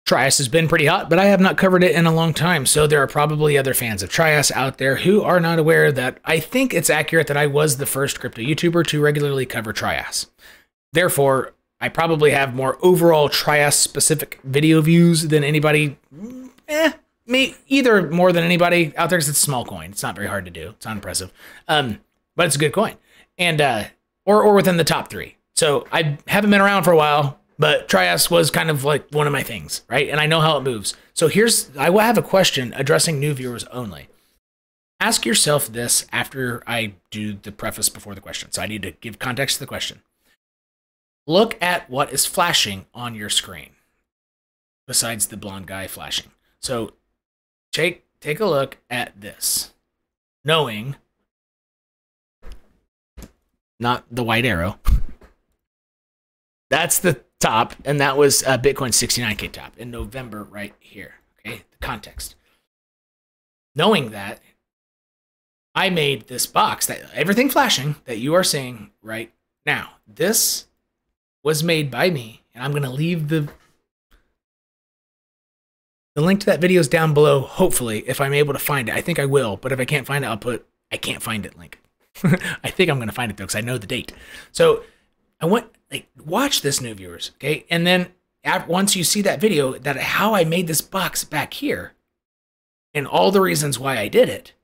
Trias has been pretty hot, but I have not covered it in a long time, so there are probably other fans of Trias out there who are not aware that I think it's accurate that I was the first crypto YouTuber to regularly cover Trias. Therefore, I probably have more overall Trias-specific video views than anybody, either more than anybody out there, because it's a small coin. It's not very hard to do. It's not impressive, but it's a good coin, and or within the top 3. So I haven't been around for a while, but Trias was kind of like one of my things, right? And I know how it moves. So I will have a question addressing new viewers only. Ask yourself this after I do the preface before the question. So I need to give context to the question. Look at what is flashing on your screen besides the blonde guy flashing. So take a look at this, knowing, not the white arrow, that's the top, and that was Bitcoin 69K top in November right here. Okay, the context. Knowing that, I made this box, that everything flashing that you are seeing right now. This was made by me, and I'm going to leave the link to that video is down below, hopefully, if I'm able to find it. I think I will, but if I can't find it, I'll put I can't find it link. I think I'm going to find it, though, because I know the date. So I want, watch this, new viewers, okay? And then once you see that video, that how I made this box back here and all the reasons why I did it,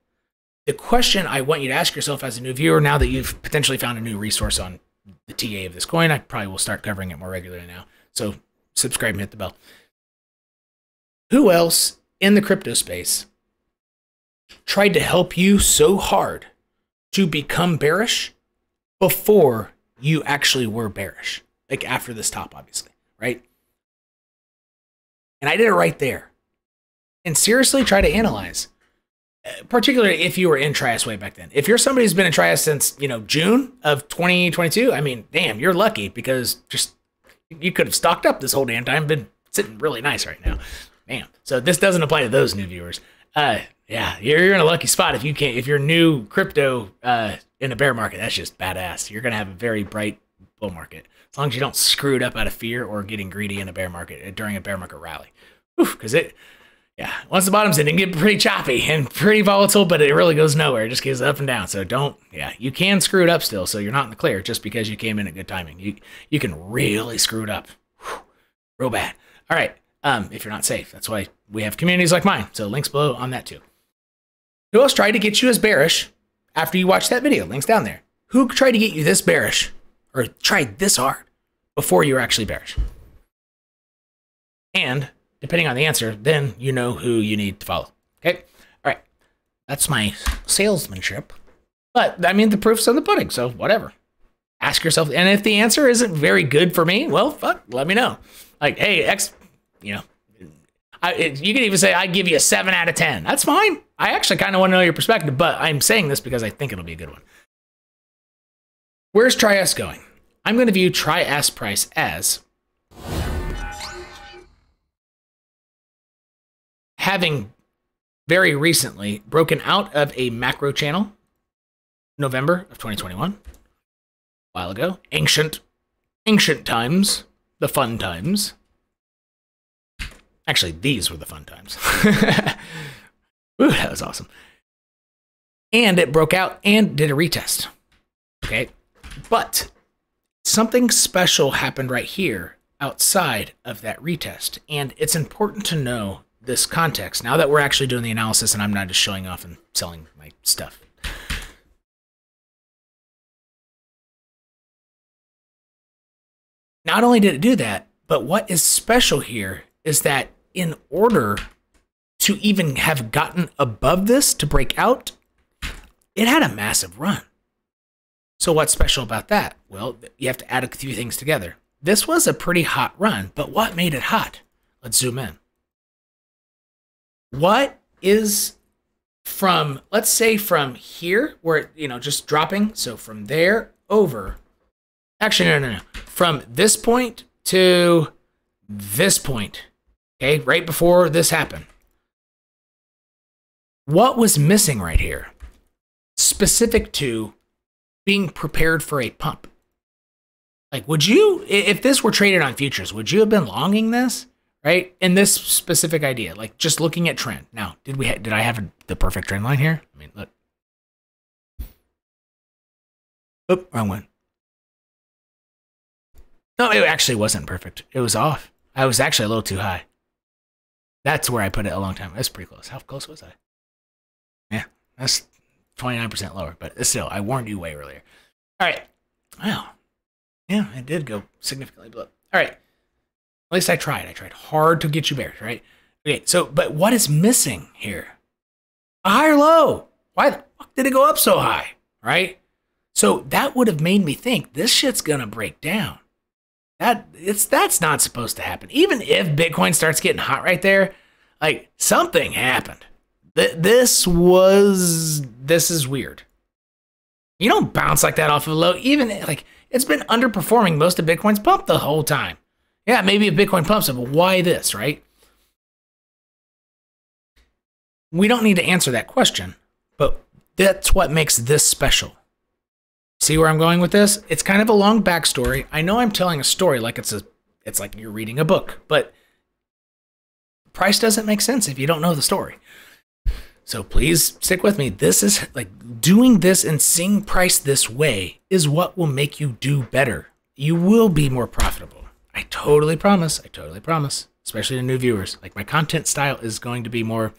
the question I want you to ask yourself as a new viewer, now that you've potentially found a new resource on the TA of this coin, I probably will start covering it more regularly now. So subscribe and hit the bell. Who else in the crypto space tried to help you so hard to become bearish before you actually were bearish? Like after this top, obviously, right? And I did it right there. And seriously try to analyze, particularly if you were in Trias way back then. If you're somebody who's been in Trias since, June of 2022, I mean, damn, you're lucky, because just you could have stocked up this whole damn time, been sitting really nice right now. Damn. So this doesn't apply to those new viewers. Yeah, you're in a lucky spot if you're new crypto in a bear market. That's just badass. You're gonna have a very bright bull market as long as you don't screw it up out of fear or getting greedy in a bear market during a bear market rally. Because once the bottom's in, it can get pretty choppy and pretty volatile, but it really goes nowhere. It just goes up and down. So you can screw it up still. So you're not in the clear just because you came in at good timing. You can really screw it up real bad. All right. If you're not safe. That's why we have communities like mine. So links below on that too. Who else tried to get you as bearish after you watched that video? Links down there. Who tried to get you this bearish or tried this hard before you were actually bearish? And depending on the answer, then you know who you need to follow. Okay? All right. That's my salesmanship. But, I mean, the proof's in the pudding, so whatever. Ask yourself. And if the answer isn't very good for me, well, fuck, let me know. Like, hey, you can even say, I give you a 7 out of 10. That's fine. I actually kind of want to know your perspective, but I'm saying this because I think it'll be a good one. Where's Trias going? I'm going to view Trias Price as having very recently broken out of a macro channel, November of 2021, a while ago, ancient times, the fun times. Actually, these were the fun times. Ooh, that was awesome. And it broke out and did a retest. Okay. But something special happened right here outside of that retest. And it's important to know this context now that we're actually doing the analysis and I'm not just showing off and selling my stuff. Not only did it do that, but what is special here is that in order to even have gotten above this to break out, it had a massive run. So what's special about that? Well, you have to add a few things together. This was a pretty hot run, but what made it hot? Let's zoom in. What is from, let's say from here, where, just dropping. So from there over, actually, no. From this point to this point, okay, right before this happened. What was missing right here? Specific to being prepared for a pump. Like, would you, if this were traded on futures, would you have been longing this? right? In this specific idea, like just looking at trend. Now, did I have the perfect trend line here? I mean, look. Oop, wrong one. No, it actually wasn't perfect. It was off. I was actually a little too high. That's where I put it a long time. That's pretty close. How close was I? Yeah, that's 29% lower, but still, I warned you way earlier. All right. Wow. Yeah, it did go significantly below. All right. At least I tried. I tried hard to get you bearish, right? Okay, so, but what is missing here? A higher low. Why the fuck did it go up so high, right? So that would have made me think this shit's gonna break down. That's not supposed to happen. Even if Bitcoin starts getting hot right there, like something happened. This is weird. You don't bounce like that off of a low. Even like it's been underperforming most of Bitcoin's pump the whole time. Yeah, maybe if Bitcoin pumps it, but why this, right? We don't need to answer that question, but that's what makes this special. See where I'm going with this? It's kind of a long backstory. I know I'm telling a story like it's like you're reading a book, but price doesn't make sense if you don't know the story. So please stick with me. This is like doing this and seeing price this way is what will make you do better. You will be more profitable. I totally promise. I totally promise, especially to new viewers. Like my content style is going to be more,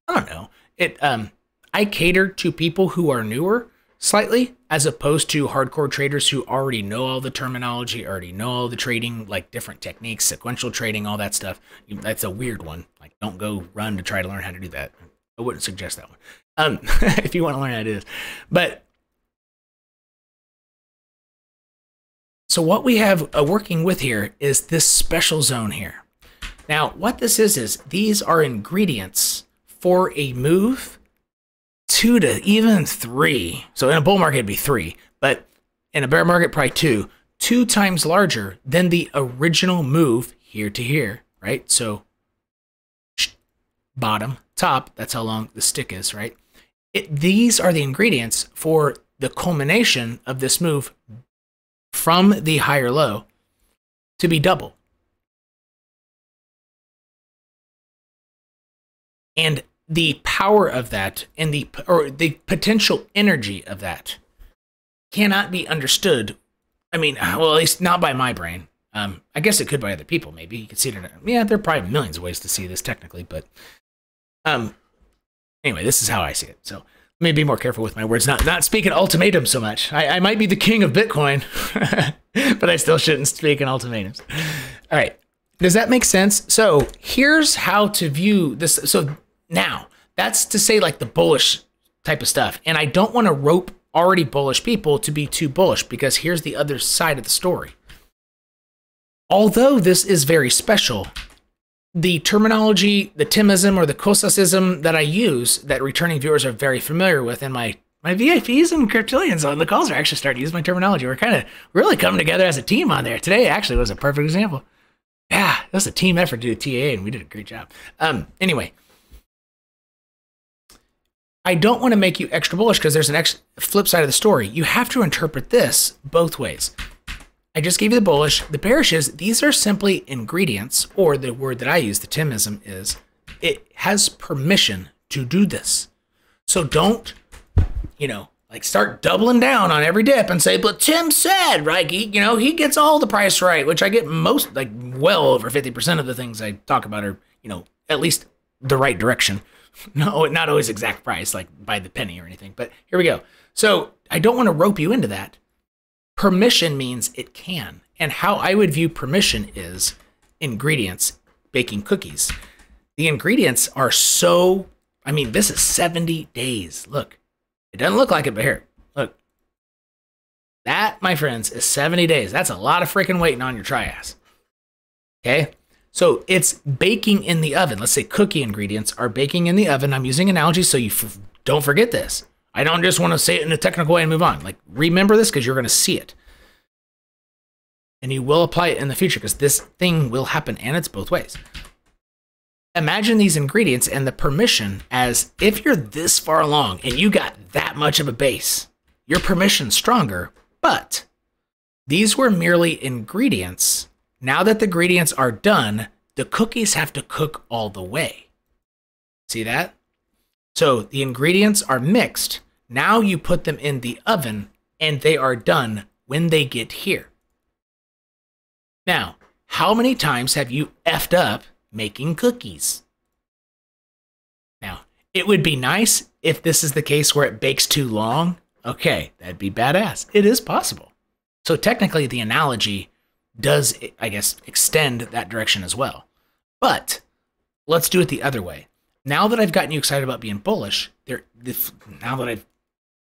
I don't know. I cater to people who are newer slightly, as opposed to hardcore traders who already know all the terminology, already know all the trading, like different techniques, sequential trading, all that stuff. That's a weird one. Like don't go run to try to learn how to do that. I wouldn't suggest that one. If you want to learn how to do this. But so what we have working with here is this special zone here. Now, what this is these are ingredients for a move 2 to even 3. So in a bull market, it'd be 3, but in a bear market, probably 2 times larger than the original move here to here, right? So bottom, top, that's how long the stick is, right? These are the ingredients for the culmination of this move from the higher low to be double. And the power of that and the potential energy of that cannot be understood. I mean, well, at least not by my brain. I guess it could by other people. Maybe you could see it. Yeah, there are probably millions of ways to see this technically, but anyway, this is how I see it. So let me be more careful with my words. Not speaking ultimatum so much. I might be the king of Bitcoin, but I still shouldn't speak in ultimatums. All right, does that make sense? So here's how to view this. So now, that's to say like the bullish type of stuff. And I don't want to rope already bullish people to be too bullish because here's the other side of the story. Although this is very special, the terminology, the Timism or the Cosasism that I use that returning viewers are very familiar with, and my VIPs and Cryptillions on the calls are actually starting to use my terminology. We're kind of really coming together as a team on there. Today actually was a perfect example. Yeah, it was a team effort to do TA and we did a great job. Anyway. I don't want to make you extra bullish because there's an flip side of the story. You have to interpret this both ways. I just gave you the bullish. The bearish is these are simply ingredients, or the word that I use, the Timism, is it has permission to do this. So don't, like start doubling down on every dip and say, but Tim said, right? He gets all the price right, which I get most, like well over 50% of the things I talk about are, at least the right direction. No, not always exact price, like by the penny or anything, but here we go. So I don't want to rope you into that. Permission means it can. And how I would view permission is ingredients, baking cookies. The ingredients are so, this is 70 days. Look, it doesn't look like it, but here, look. That, my friends, is 70 days. That's a lot of freaking waiting on your Trias. Okay? So it's baking in the oven. Let's say cookie ingredients are baking in the oven. I'm using analogies so you don't forget this. I don't just want to say it in a technical way and move on. Like, remember this because you're going to see it. And you will apply it in the future because this thing will happen, and it's both ways. Imagine these ingredients and the permission as if you're this far along and you got that much of a base, your permission's stronger, but these were merely ingredients. Now that the ingredients are done, the cookies have to cook all the way. See that? So the ingredients are mixed. Now you put them in the oven and they are done when they get here. Now, how many times have you effed up making cookies? Now, it would be nice if this is the case where it bakes too long. Okay, that'd be badass. It is possible. So technically the analogy does, I guess, extend that direction as well. But let's do it the other way. Now that I've gotten you excited about being bullish, now that I've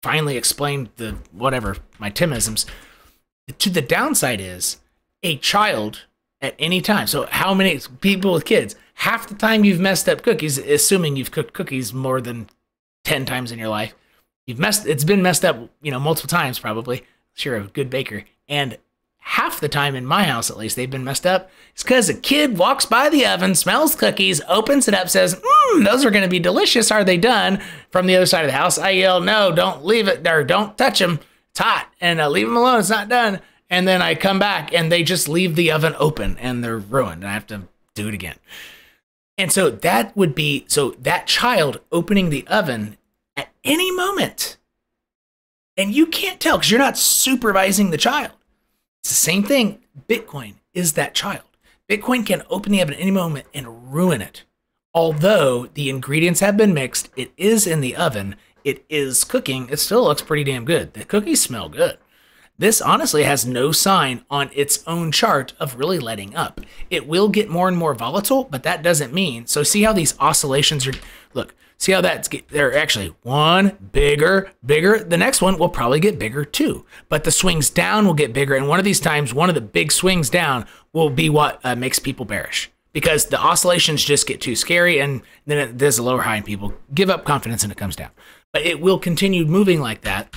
finally explained my Timisms, to the downside is a child at any time. So how many people with kids, half the time you've messed up cookies, assuming you've cooked cookies more than 10 times in your life, it's been messed up, multiple times probably. Sure, a good baker. And half the time in my house, at least, they've been messed up. It's because a kid walks by the oven, smells cookies, opens it up, says, those are going to be delicious. Are they done? From the other side of the house, I yell, no, don't leave it there. Don't touch them. It's hot. And leave them alone. It's not done. And then I come back and they just leave the oven open and they're ruined. And I have to do it again. And so that would be, that child opening the oven at any moment. And you can't tell because you're not supervising the child. It's the same thing. Bitcoin is that child. Bitcoin can open the oven at any moment and ruin it. Although the ingredients have been mixed, it is in the oven, it is cooking, it still looks pretty damn good. The cookies smell good. This honestly has no sign on its own chart of really letting up. It will get more and more volatile, but that doesn't mean, so see how these oscillations are, look, see how they're actually one, bigger. The next one will probably get bigger too. But the swings down will get bigger. And one of these times, one of the big swings down will be what makes people bearish. Because the oscillations just get too scary and then there's a lower high and people give up confidence and it comes down. But it will continue moving like that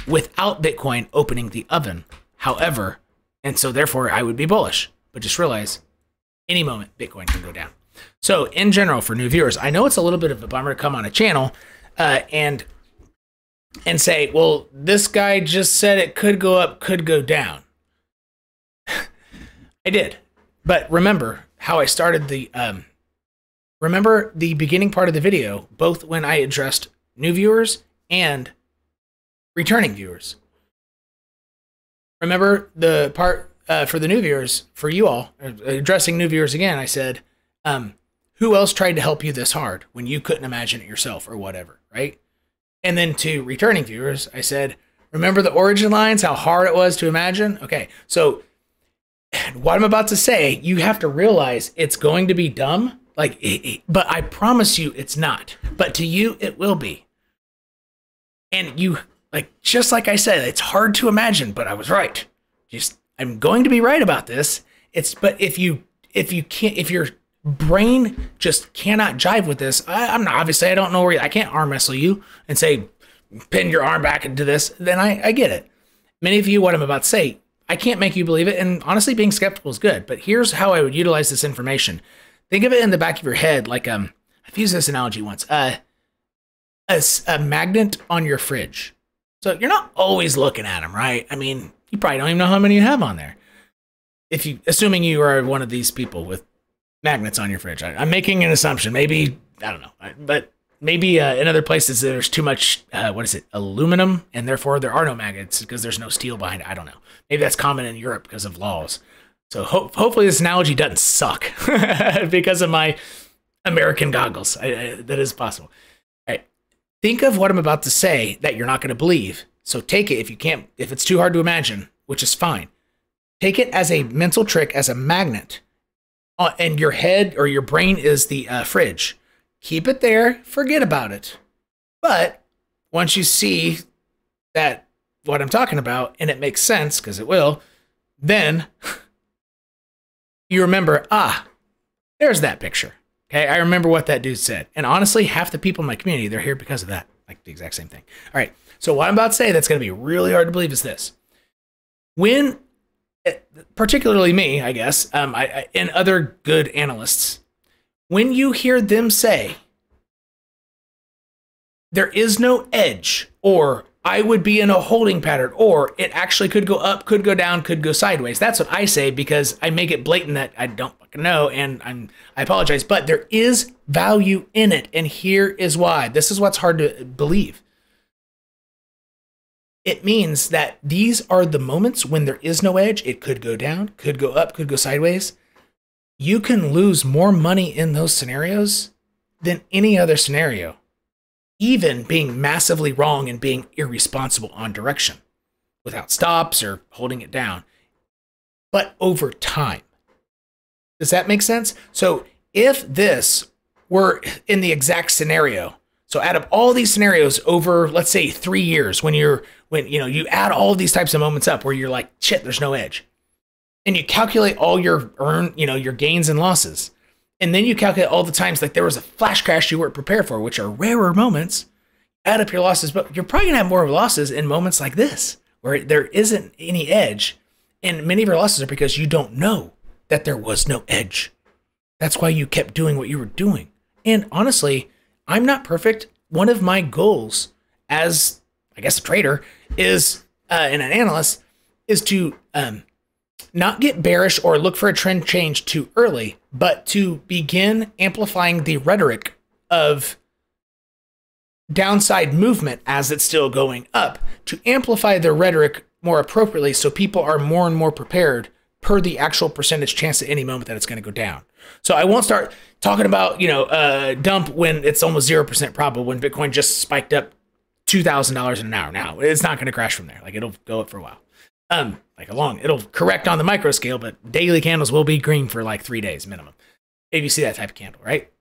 without Bitcoin opening the oven. However, and so therefore I would be bullish. But just realize any moment Bitcoin can go down. So in general, for new viewers, I know it's a little bit of a bummer to come on a channel and say, well, this guy just said it could go up, could go down. I did. But remember how I started remember the beginning part of the video, both when I addressed new viewers and returning viewers. Remember the part for the new viewers, for you all, addressing new viewers again, I said, who else tried to help you this hard when you couldn't imagine it yourself or whatever, right? And then to returning viewers, I said, remember the origin lines, how hard it was to imagine? Okay, so what I'm about to say, you have to realize it's going to be dumb, but I promise you it's not. But to you, it will be. And you, just like I said, it's hard to imagine, but I was right. I'm going to be right about this. But if your brain just cannot jive with this, I'm not, obviously I don't know I can't arm wrestle you and say, pin your arm back into this. Then I get it. Many of you, what I'm about to say, I can't make you believe it. And honestly, being skeptical is good. But here's how I would utilize this information. Think of it in the back of your head, like I've used this analogy once. A magnet on your fridge. So you're not always looking at them, right? I mean, you probably don't even know how many you have on there. Assuming you are one of these people with magnets on your fridge. I'm making an assumption. Maybe, I don't know. But maybe in other places there's too much, aluminum, and therefore there are no magnets because there's no steel behind it. I don't know. Maybe that's common in Europe because of laws. So hopefully this analogy doesn't suck because of my American goggles. That is possible. All right. Think of what I'm about to say that you're not going to believe. So take it if you can't, if it's too hard to imagine, which is fine. Take it as a mental trick, as a magnet. And your head or your brain is the fridge. Keep it there, forget about it. But once you see that what I'm talking about and it makes sense, because it will, then you remember, there's that picture. Okay, I remember what that dude said. And honestly, half the people in my community, they're here because of that. Like the exact same thing. All right, so what I'm about to say that's going to be really hard to believe is this. When, particularly me, I guess, and other good analysts, when you hear them say, there is no edge or I would be in a holding pattern, or it actually could go up, could go down, could go sideways. That's what I say because I make it blatant that I don't fucking know, and I apologize, but there is value in it, and here is why. This is what's hard to believe. It means that these are the moments when there is no edge. It could go down, could go up, could go sideways. You can lose more money in those scenarios than any other scenario, even being massively wrong and being irresponsible on direction without stops or holding it down. But over time, does that make sense? So if this were in the exact scenario, so out of all these scenarios over, let's say 3 years, when you add all of these types of moments up where you're like, shit, there's no edge, and you calculate all your your gains and losses, and then you calculate all the times like there was a flash crash you weren't prepared for, which are rarer moments, add up your losses, but you're probably gonna have more losses in moments like this where there isn't any edge, and many of your losses are because you don't know that there was no edge. That's why you kept doing what you were doing. And honestly, I'm not perfect. One of my goals as, I guess, a trader is, and an analyst, is to not get bearish or look for a trend change too early, but to begin amplifying the rhetoric of downside movement as it's still going up, to amplify the rhetoric more appropriately so people are more and more prepared per the actual percentage chance at any moment that it's going to go down. So I won't start talking about, dump when it's almost 0% probable, when Bitcoin just spiked up $2,000 in an hour. Now, it's not going to crash from there. Like, it'll go up for a while. It'll correct on the micro scale, but daily candles will be green for like 3 days minimum, if you see that type of candle, right?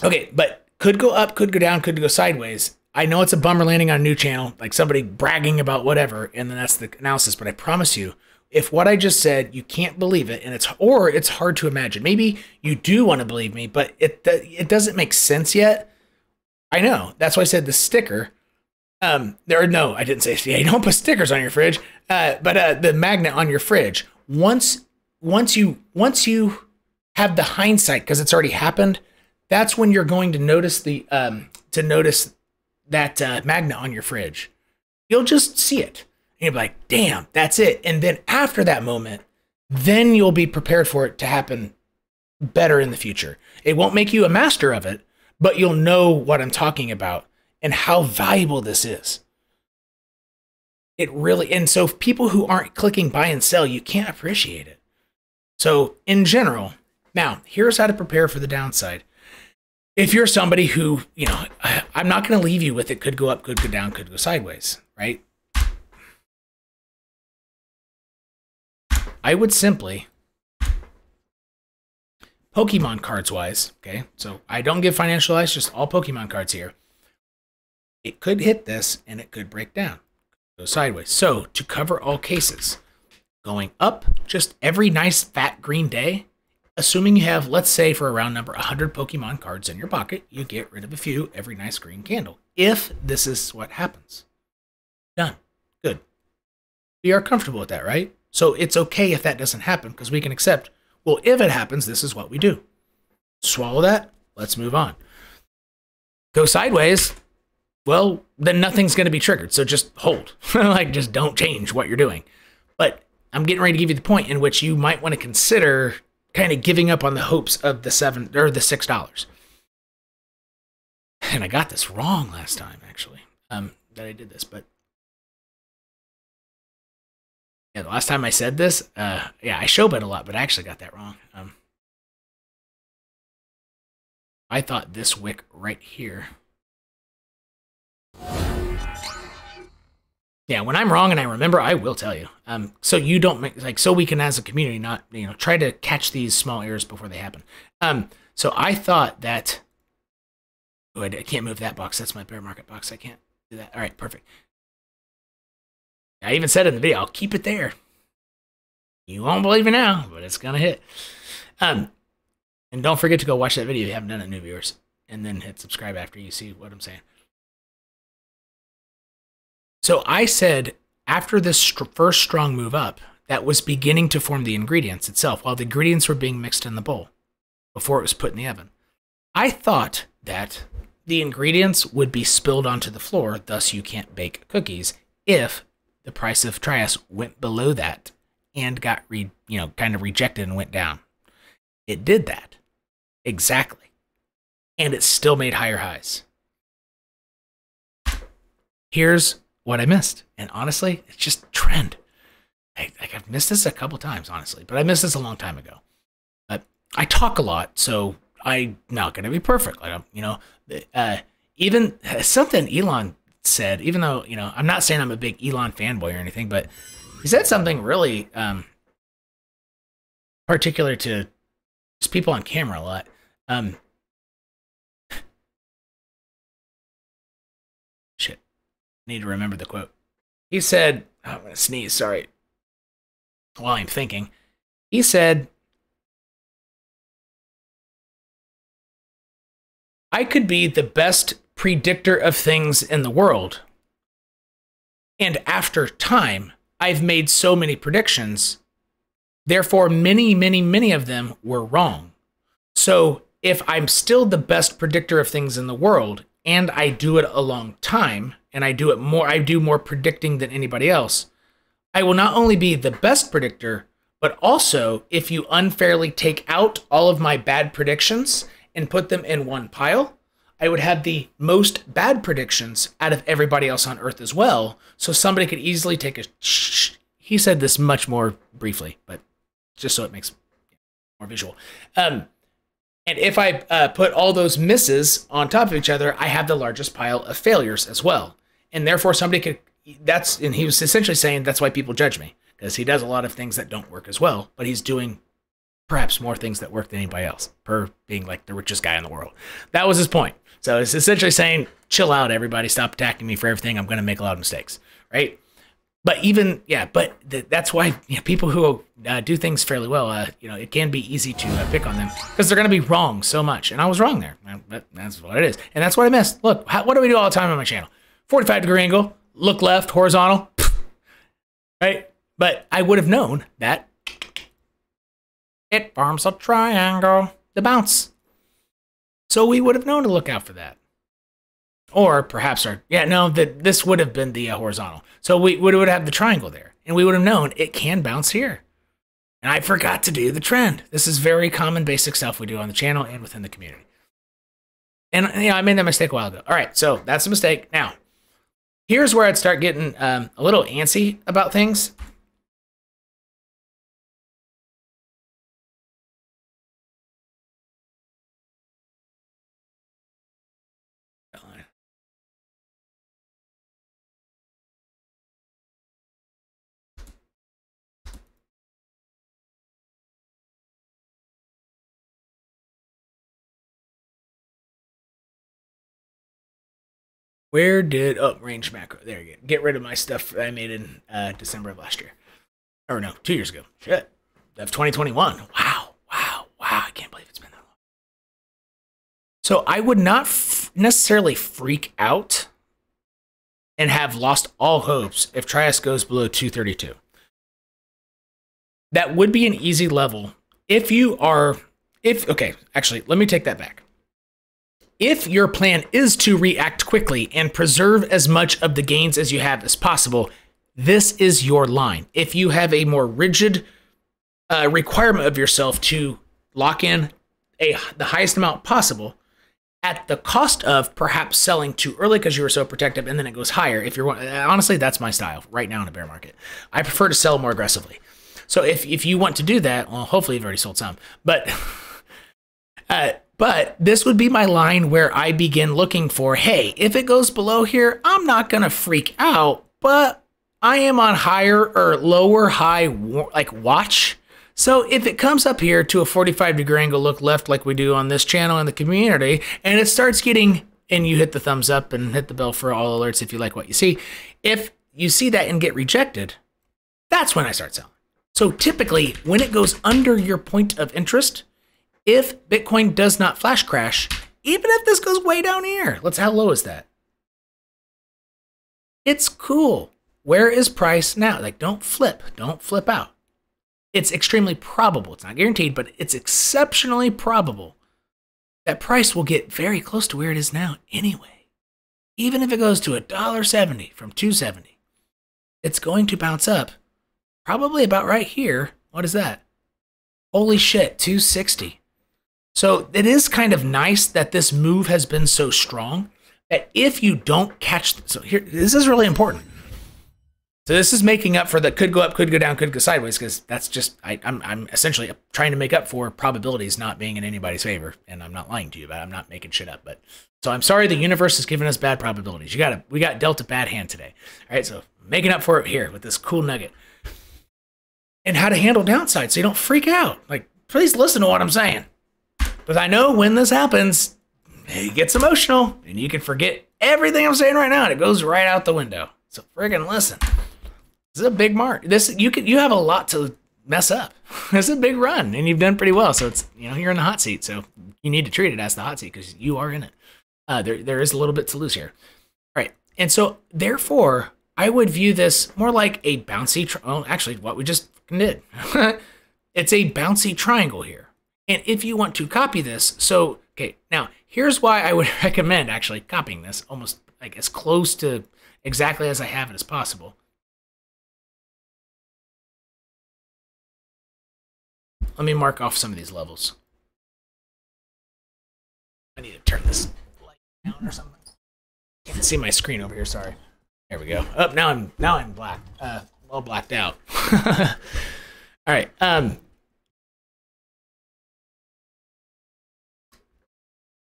Okay, but could go up, could go down, could go sideways. I know it's a bummer landing on a new channel, like somebody bragging about whatever, and then that's the analysis, but I promise you, if what I just said, you can't believe it, and it's hard to imagine. Maybe you do want to believe me, but it doesn't make sense yet. I know. That's why I said the sticker. No, I didn't say, yeah, you don't put stickers on your fridge, but the magnet on your fridge. Once you have the hindsight, because it's already happened, that's when you're going to notice that magnet on your fridge. You'll just see it. And you'll be like, damn, that's it. And then after that moment, then you'll be prepared for it to happen better in the future. It won't make you a master of it, but you'll know what I'm talking about and how valuable this is. It really, and so people who aren't clicking buy and sell, you can't appreciate it. So in general, now here's how to prepare for the downside. If you're somebody who, I'm not going to leave you with it could go up, could go down, could go sideways, right? I would simply, Pokemon cards wise, okay, so I don't give financial advice, just all Pokemon cards here. It could hit this and it could break down, go sideways. So to cover all cases, going up just every nice fat green day, assuming you have, let's say for a round number, 100 Pokemon cards in your pocket, you get rid of a few every nice green candle. If this is what happens, done, good. We are comfortable with that, right? So it's okay if that doesn't happen because we can accept, well, if it happens, this is what we do. Swallow that, let's move on. Go sideways, well, then nothing's going to be triggered. So just hold, like just don't change what you're doing. But I'm getting ready to give you the point in which you might want to consider kind of giving up on the hopes of the $6. And I got this wrong last time, actually, that I did this, but yeah, the last time I said this, yeah, I showbet a lot, but I actually got that wrong. I thought this wick right here. Yeah, when I'm wrong and I remember, I will tell you. So you don't make, like, so we can as a community not, try to catch these small errors before they happen. So I thought that, oh, I can't move that box. That's my bear market box. I can't do that. All right, perfect. I even said in the video, I'll keep it there. You won't believe me now, but it's gonna hit. And don't forget to go watch that video if you haven't done it, new viewers, and then hit subscribe after you see what I'm saying. So I said after this first strong move up, that was beginning to form the ingredients itself, while the ingredients were being mixed in the bowl before it was put in the oven. I thought that the ingredients would be spilled onto the floor, thus you can't bake cookies if the price of Trias went below that and got kind of rejected and went down. It did that. Exactly. And it still made higher highs. Here's what I missed. And honestly, it's just trend. I've missed this a couple times, honestly, but I missed this a long time ago. But I talk a lot, so I'm not going to be perfect. Even something Elon said, even though, I'm not saying I'm a big Elon fanboy or anything, but he said something really particular to just people on camera a lot. Shit. Need to remember the quote. He said, I'm going to sneeze, sorry. While I'm thinking. He said, I could be the best predictor of things in the world. And after time, I've made so many predictions. Therefore, many, many, many of them were wrong. So if I'm still the best predictor of things in the world, and I do it a long time, and I do more predicting than anybody else, I will not only be the best predictor, but also if you unfairly take out all of my bad predictions and put them in one pile, I would have the most bad predictions out of everybody else on Earth as well. So somebody could easily take a... He said this much more briefly, but just so it makes more visual. And if I put all those misses on top of each other, I have the largest pile of failures as well. And therefore somebody could... And he was essentially saying that's why people judge me, because he does a lot of things that don't work as well, but he's doing perhaps more things that work than anybody else, per being like the richest guy in the world. That was his point. So it's essentially saying, chill out, everybody, stop attacking me for everything. I'm going to make a lot of mistakes, right? But that's why people who do things fairly well, it can be easy to pick on them because they're going to be wrong so much. And I was wrong there, but that's what it is. And that's what I missed. Look, what do we do all the time on my channel? 45-degree angle. Look left, horizontal, right? But I would have known that it forms a triangle, the bounce. So we would have known to look out for that. Or perhaps this would have been the horizontal. So we would have the triangle there, and we would have known it can bounce here. And I forgot to do the trend. This is very common basic stuff we do on the channel and within the community. And I made that mistake a while ago. All right, so that's a mistake. Now, here's where I'd start getting a little antsy about things. Range macro. There you go. Get rid of my stuff that I made in December of last year. Or no, 2 years ago. Shit. Of 2021. Wow. I can't believe it's been that long. So I would not necessarily freak out and have lost all hopes if Trias goes below 232. That would be an easy level okay, actually, let me take that back. If your plan is to react quickly and preserve as much of the gains as you have as possible, this is your line. If you have a more rigid requirement of yourself to lock in the highest amount possible at the cost of perhaps selling too early because you were so protective and then it goes higher. Honestly, that's my style right now in a bear market. I prefer to sell more aggressively. So if you want to do that, well, hopefully you've already sold some, but this would be my line where I begin looking for, hey, if it goes below here, I'm not going to freak out, but I am on higher or lower high watch. So if it comes up here to a 45-degree angle look left like we do on this channel in the community, and it starts getting, and you hit the thumbs up and hit the bell for all alerts if you like what you see. If you see that and get rejected, that's when I start selling. So typically when it goes under your point of interest, if Bitcoin does not flash crash, even if this goes way down here, how low is that? It's cool. Where is price now? Don't flip out. It's extremely probable. It's not guaranteed, but it's exceptionally probable that price will get very close to where it is now anyway. Even if it goes to $1.70 from 270, it's going to bounce up probably about right here. What is that? Holy shit, 260. So it is kind of nice that this move has been so strong that if you don't catch, so here, this is really important. So this is making up for the could go up, could go down, could go sideways, because that's just, I'm essentially trying to make up for probabilities not being in anybody's favor. And I'm not lying to you about it. I'm not making shit up. But so I'm sorry the universe has given us bad probabilities. We got dealt a bad hand today. All right, so making up for it here with this cool nugget. And how to handle downside so you don't freak out. Like, please listen to what I'm saying. Because I know when this happens, it gets emotional and you can forget everything I'm saying right now and it goes right out the window. So friggin' listen. This is a big mark. You have a lot to mess up. It's a big run and you've done pretty well. So it's, you're in the hot seat. So you need to treat it as the hot seat because you are in it. There is a little bit to lose here. All right. And so therefore, I would view this more like a bouncy, actually what we just did. It's a bouncy triangle here. And if you want to copy this, so, okay, now here's why I would recommend actually copying this almost like as close to exactly as I have it as possible. Let me mark off some of these levels. I need to turn this light down or something. Can't see my screen over here, sorry. There we go. Oh, now I'm black. Well blacked out. All right.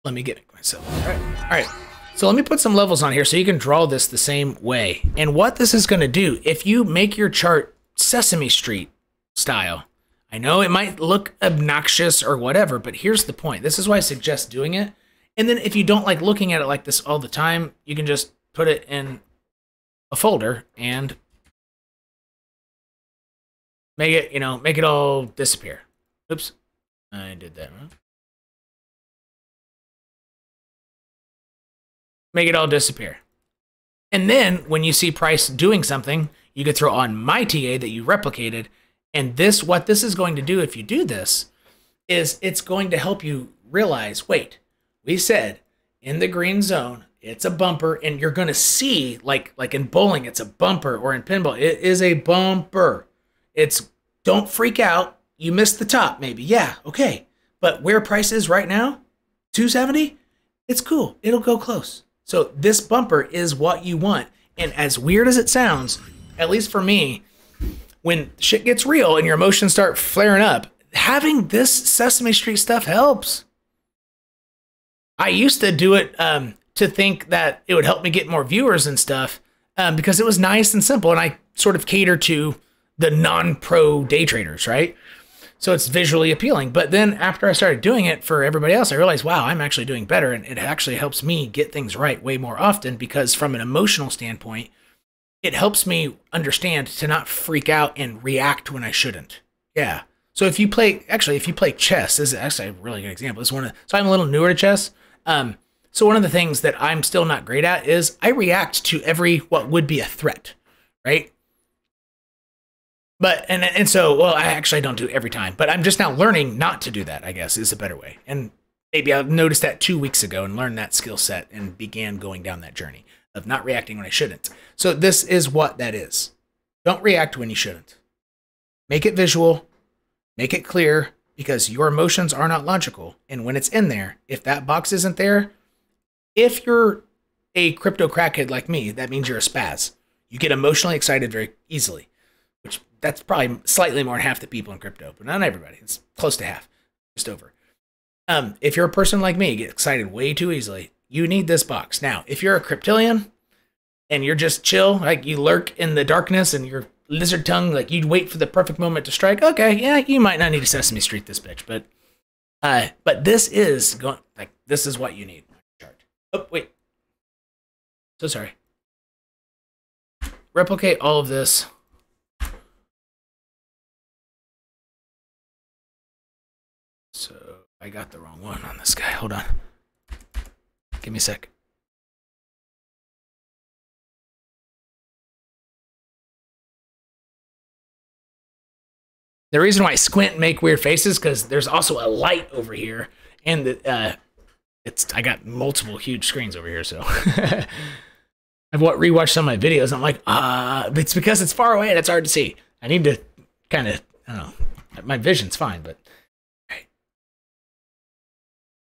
Let me get myself. All right. So let me put some levels on here so you can draw this the same way. And what this is going to do, if you make your chart Sesame Street style, I know it might look obnoxious or whatever, but here's the point. This is why I suggest doing it. And then if you don't like looking at it like this all the time, you can just put it in a folder and make it all disappear. Oops, I did that wrong. Make it all disappear. And then when you see price doing something, you could throw on my TA that you replicated. And what this is going to do if you do this is it's going to help you realize, wait, we said in the green zone, it's a bumper, and you're going to see, like in bowling, it's a bumper, or in pinball, it is a bumper. Don't freak out. You missed the top, maybe. Yeah, okay. But where price is right now, 270, it's cool. It'll go close. So this bumper is what you want. And as weird as it sounds, at least for me, when shit gets real and your emotions start flaring up, having this Sesame Street stuff helps. I used to do it to think that it would help me get more viewers and stuff because it was nice and simple. And I sort of cater to the non-pro day traders, right? So it's visually appealing. But then after I started doing it for everybody else, I realized, wow, I'm actually doing better. And it actually helps me get things right way more often because from an emotional standpoint, it helps me understand to not freak out and react when I shouldn't. Yeah. So if you play chess, this is actually a really good example. So I'm a little newer to chess. So one of the things that I'm still not great at is I react to what would be a threat, right? But, and so, well, I actually don't do it every time, but I'm just now learning not to do that, I guess, is a better way. And maybe I noticed that 2 weeks ago and learned that skill set and began going down that journey of not reacting when I shouldn't. So this is what that is. Don't react when you shouldn't. Make it visual, make it clear, because your emotions are not logical. And when it's in there, if that box isn't there, if you're a crypto crackhead like me, that means you're a spaz. You get emotionally excited very easily, which that's probably slightly more than half the people in crypto, but not everybody. It's close to half, just over. If you're a person like me, you get excited way too easily. You need this box. Now, if you're a cryptillion and you're just chill, like you lurk in the darkness and your lizard tongue, like you'd wait for the perfect moment to strike. Okay, yeah, you might not need to Sesame Street this bitch, but this is going like this is what you need. Oh wait, so sorry. Replicate all of this. So I got the wrong one on this guy. Hold on. Give me a sec. The reason why I squint and make weird faces because there's also a light over here, and I got multiple huge screens over here, so I've rewatched some of my videos. I'm like, it's because it's far away and it's hard to see. I need to kind of, I don't know, my vision's fine, but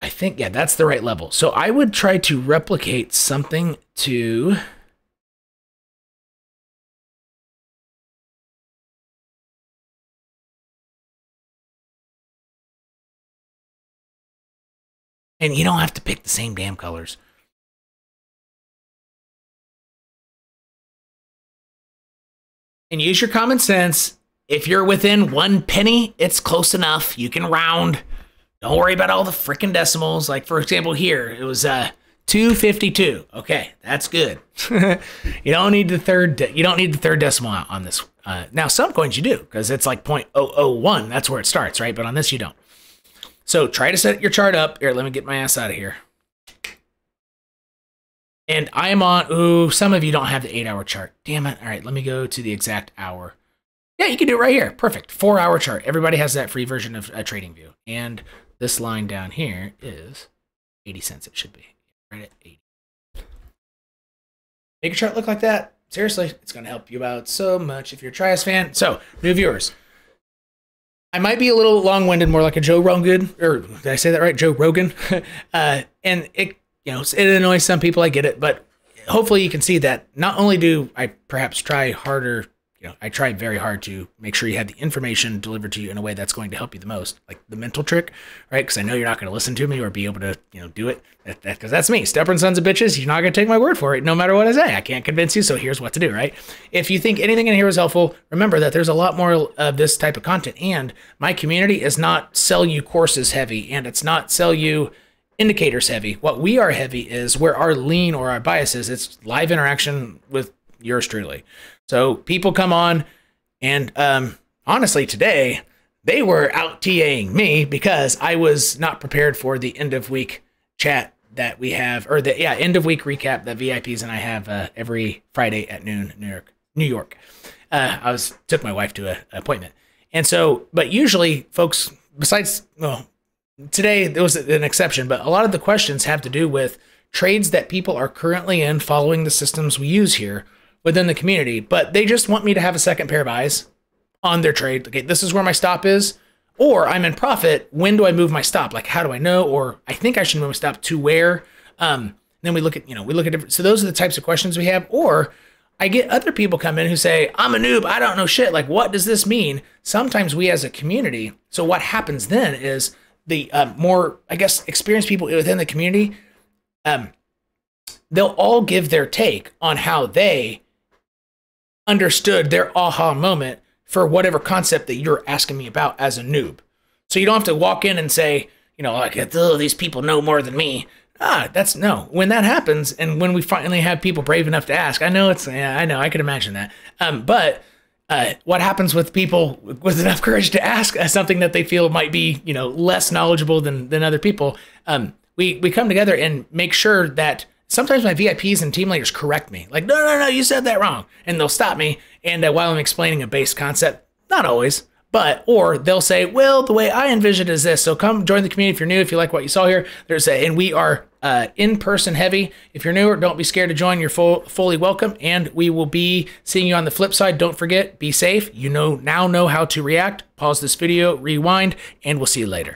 I think, yeah, that's the right level. So I would try to replicate something to, and you don't have to pick the same damn colors. And use your common sense. If you're within 1 penny, it's close enough. You can round. Don't worry about all the freaking decimals. Like, for example, here, it was 252. Okay, that's good. You don't need the third decimal on this. Now, some coins you do, because it's like 0.001. That's where it starts, right? But on this, you don't. So try to set your chart up. Here, let me get my ass out of here. And I am on, some of you don't have the 8-hour chart. Damn it. All right, let me go to the exact hour. Yeah, you can do it right here. Perfect. 4-hour chart. Everybody has that free version of TradingView. And this line down here is 80 cents. It should be right at 80. Make a chart look like that. Seriously, it's going to help you out so much if you're a Trias fan. So, new viewers. I might be a little long-winded, more like a Joe Rogan, or did I say that right? Joe Rogan. And it, it annoys some people. I get it, but hopefully you can see that not only do I perhaps try harder, I try very hard to make sure you have the information delivered to you in a way that's going to help you the most, like the mental trick, right? Because I know you're not going to listen to me or be able to, do it. Because that's me, stubborn sons of bitches. You're not going to take my word for it, no matter what I say. I can't convince you, so here's what to do, right? If you think anything in here is helpful, remember that there's a lot more of this type of content, and my community is not sell you courses heavy, and it's not sell you indicators heavy. What we are heavy is where our lean or our bias is. It's live interaction with yours truly. So people come on, and honestly, today they were out TAing me because I was not prepared for the end of week chat that we have, or the end of week recap that VIPs and I have every Friday at noon, New York. I took my wife to an appointment, and so, but usually, folks, besides, well, today there was an exception, but a lot of the questions have to do with trades that people are currently in, following the systems we use here within the community, but they just want me to have a second pair of eyes on their trade. Okay, this is where my stop is, or I'm in profit. When do I move my stop? Like, how do I know? Or I think I should move my stop to where? Then we look at, different. So those are the types of questions we have. Or I get other people come in who say, I'm a noob, I don't know shit. Like, what does this mean? Sometimes we as a community. So what happens then is the more, I guess, experienced people within the community, they'll all give their take on how they understood their aha moment for whatever concept that you're asking me about as a noob. So you don't have to walk in and say, like, oh, these people know more than me. That's no. When that happens, and when we finally have people brave enough to ask, I know I can imagine that. But what happens with people with enough courage to ask something that they feel might be, less knowledgeable than other people? We come together and make sure that sometimes my VIPs and team leaders correct me. Like, no, you said that wrong. And they'll stop me. And while I'm explaining a base concept, not always, or they'll say, well, the way I envision it is this. So come join the community if you're new, if you like what you saw here. And we are in-person heavy. If you're newer, don't be scared to join. You're fully welcome. And we will be seeing you on the flip side. Don't forget, be safe. Now know how to react. Pause this video, rewind, and we'll see you later.